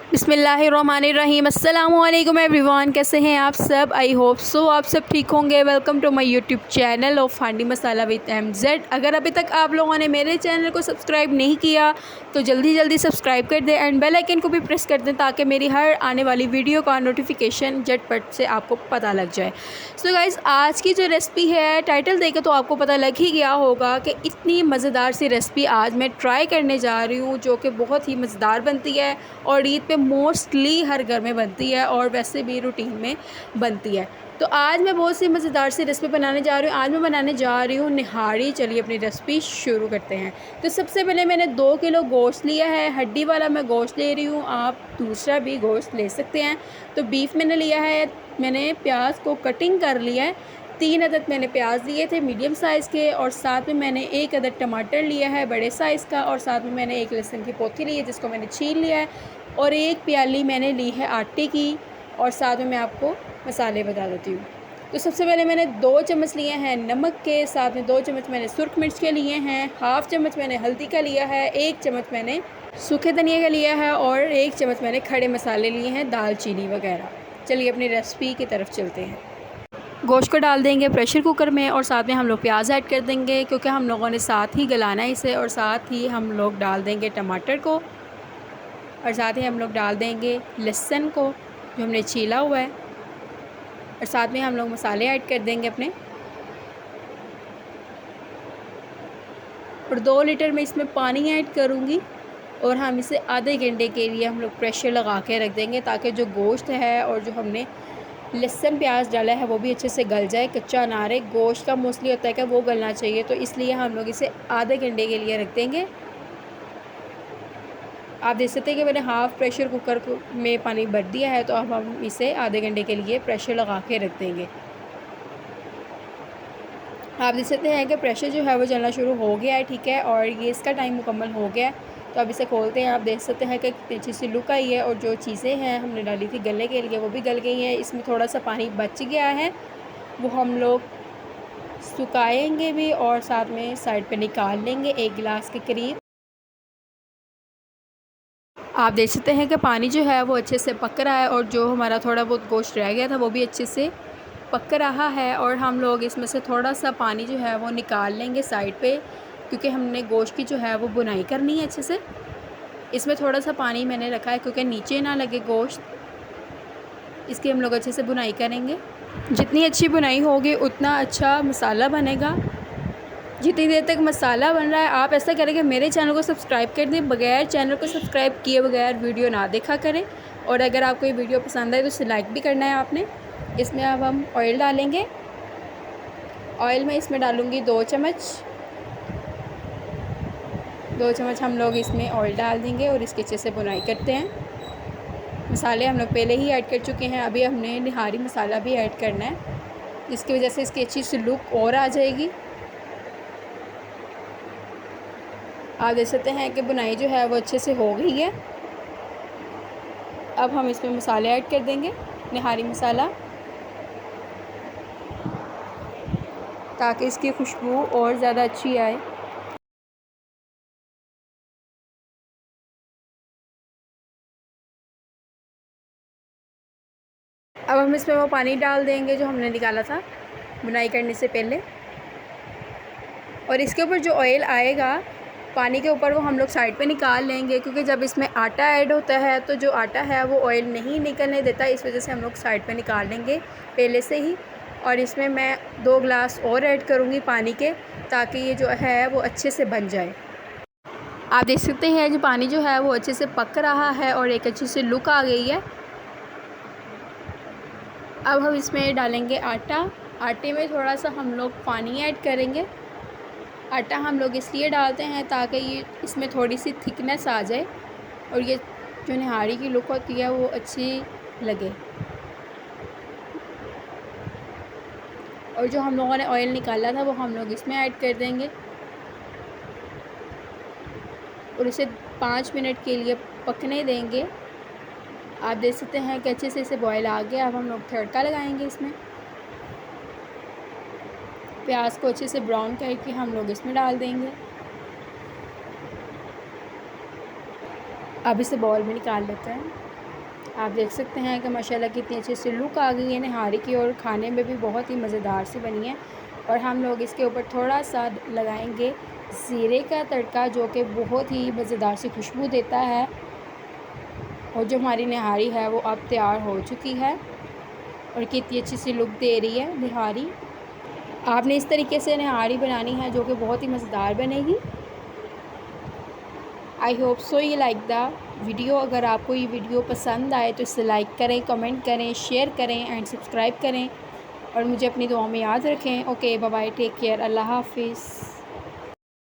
बिस्मिल्लाहिर्रहमानिर्रहीम। अस्सलामुअलैकुम एवरीवन, कैसे हैं आप सब? आई होप सो आप सब ठीक होंगे। Welcome to my YouTube channel of Handi Masala with MZ। अगर अभी तक आप लोगों ने मेरे चैनल को सब्सक्राइब नहीं किया तो जल्दी जल्दी सब्सक्राइब कर दें एंड बेल आइकन को भी प्रेस कर दें ताकि मेरी हर आने वाली वीडियो का नोटिफिकेशन झटपट से आपको पता लग जाए। सो गाइज़, आज की जो रेसिपी है, टाइटल देकर तो आपको पता लग ही गया होगा कि इतनी मज़ेदार सी रेसिपी आज मैं ट्राई करने जा रही हूँ जो कि बहुत ही मज़ेदार बनती है और ईद पे मोस्टली हर घर में बनती है और वैसे भी रूटीन में बनती है। तो आज मैं बहुत सी मज़ेदार सी रेसिपी बनाने जा रही हूँ। आज मैं बनाने जा रही हूँ निहारी। चलिए अपनी रेसिपी शुरू करते हैं। तो सबसे पहले मैंने 2 किलो गोश्त लिया है, हड्डी वाला मैं गोश्त ले रही हूँ, आप दूसरा भी गोश्त ले सकते हैं। तो बीफ मैंने लिया है, मैंने प्याज को कटिंग कर लिया है। 3 अदद मैंने प्याज लिए थे मीडियम साइज़ के और साथ में मैंने 1 अदद टमाटर लिया है बड़े साइज़ का और साथ में मैंने 1 लहसुन की पोथी ली है जिसको मैंने छील लिया है और 1 प्याली मैंने ली है आटे की। और साथ में मैं आपको मसाले बता देती हूँ। तो सबसे पहले मैंने 2 चम्मच लिए हैं नमक के, साथ में 2 चम्मच मैंने सुरख मिर्च के लिए हैं, हाफ़ चम्मच मैंने हल्दी का लिया है, 1 चम्मच मैंने सूखे धनिया का लिया है और 1 चम्मच मैंने खड़े मसाले लिए हैं, दालचीनी वगैरह। चलिए अपनी रेसिपी की तरफ चलते हैं। गोश्त को डाल देंगे प्रेशर कुकर में और साथ में हम लोग प्याज ऐड कर देंगे क्योंकि हम लोगों ने साथ ही गलाना है इसे। और साथ ही हम लोग डाल देंगे टमाटर को और साथ ही हम लोग डाल देंगे लहसुन को जो हमने छीला हुआ है और साथ में हम लोग मसाले ऐड कर देंगे अपने। और 2 लीटर में इसमें पानी ऐड करूँगी और हम इसे आधे घंटे के लिए हम लोग प्रेशर लगा के रख देंगे ताकि जो गोश्त है और जो हमने लहसुन प्याज डाला है वो भी अच्छे से गल जाए, कच्चा ना रहे। गोश्त का मोस्टली होता है कि वो गलना चाहिए, तो इसलिए हम लोग इसे आधे घंटे के लिए रख देंगे। आप देख सकते हैं कि मैंने हाफ़ प्रेशर कुकर में पानी भर दिया है, तो अब हम इसे आधे घंटे के लिए प्रेशर लगा के रख देंगे। आप देख सकते हैं कि प्रेशर जो है वो चलना शुरू हो गया है, ठीक है, और ये इसका टाइम मुकम्मल हो गया है। तो अब इसे खोलते हैं। आप देख सकते हैं कि कितनी अच्छी सी लुक आई है और जो चीज़ें हैं हमने डाली थी गलने के लिए वो भी गल गई हैं। इसमें थोड़ा सा पानी बच गया है, वो हम लोग सुखाएंगे भी और साथ में साइड पे निकाल लेंगे 1 गिलास के करीब। आप देख सकते हैं कि पानी जो है वो अच्छे से पक रहा है और जो हमारा थोड़ा बहुत गोश्त रह गया था वो भी अच्छे से पक रहा है। और हम लोग इसमें से थोड़ा सा पानी जो है वो निकाल लेंगे साइड पे क्योंकि हमने गोश्त की जो है वो बुनाई करनी है अच्छे से। इसमें थोड़ा सा पानी मैंने रखा है क्योंकि नीचे ना लगे गोश्त, इसकी हम लोग अच्छे से बुनाई करेंगे। जितनी अच्छी बुनाई होगी उतना अच्छा मसाला बनेगा। जितनी देर तक मसाला बन रहा है आप ऐसा करें कि मेरे चैनल को सब्सक्राइब कर दें, बगैर चैनल को सब्सक्राइब किए बगैर वीडियो ना देखा करें। और अगर आपको ये वीडियो पसंद आए तो इसे लाइक भी करना है आपने। इसमें अब हम ऑयल डालेंगे। ऑयल में इसमें डालूँगी 2 चम्मच। 2 चम्मच हम लोग इसमें ऑयल डाल देंगे और इसके अच्छे से बुनाई करते हैं। मसाले हम लोग पहले ही ऐड कर चुके हैं, अभी हमने निहारी मसाला भी ऐड करना है जिसकी वजह से इसकी अच्छी सी लुक और आ जाएगी। आप देख सकते हैं कि बुनाई जो है वो अच्छे से हो गई है। अब हम इसमें मसाले ऐड कर देंगे, निहारी मसाला, ताकि इसकी खुशबू और ज़्यादा अच्छी आए। अब हम इसमें वो पानी डाल देंगे जो हमने निकाला था बुनाई करने से पहले। और इसके ऊपर जो ऑयल आएगा पानी के ऊपर वो हम लोग साइड पे निकाल लेंगे क्योंकि जब इसमें आटा ऐड होता है तो जो आटा है वो ऑयल नहीं निकलने देता, इस वजह से हम लोग साइड पे निकाल लेंगे पहले से ही। और इसमें मैं 2 गिलास और ऐड करूँगी पानी के ताकि ये जो है वो अच्छे से बन जाए। आप देख सकते हैं जो पानी जो है वो अच्छे से पक रहा है और एक अच्छी सी लुक आ गई है। अब हम इसमें डालेंगे आटा। आटे में थोड़ा सा हम लोग पानी ऐड करेंगे। आटा हम लोग इसलिए डालते हैं ताकि ये इसमें थोड़ी सी थिकनेस आ जाए और ये जो निहारी की लुक होती है वो अच्छी लगे। और जो हम लोगों ने ऑयल निकाला था वो हम लोग इसमें ऐड कर देंगे और इसे 5 मिनट के लिए पकने देंगे। आप देख सकते हैं कि अच्छे से इसे बॉयल आ गया। अब हम लोग तड़का लगाएंगे इसमें। प्याज को अच्छे से ब्राउन करके हम लोग इसमें डाल देंगे। अब इसे बॉल में निकाल लेते हैं। आप देख सकते हैं कि माशाल्लाह कितनी अच्छी सी लुक आ गई है निहारी की, और खाने में भी बहुत ही मज़ेदार सी बनी है। और हम लोग इसके ऊपर थोड़ा सा लगाएंगे ज़ीरे का तड़का, जो कि बहुत ही मज़ेदार सी खुशबू देता है। और जो हमारी निहारी है वो अब तैयार हो चुकी है और कितनी अच्छी सी लुक दे रही है निहारी। आपने इस तरीके से निहारी बनानी है जो कि बहुत ही मज़ेदार बनेगी। I hope so you like the video. अगर आपको ये वीडियो पसंद आए तो इसे लाइक करें, कमेंट करें, शेयर करें एंड सब्सक्राइब करें और मुझे अपनी दुआ में याद रखें। Okay, bye bye, take care, अल्लाह हाफिज़।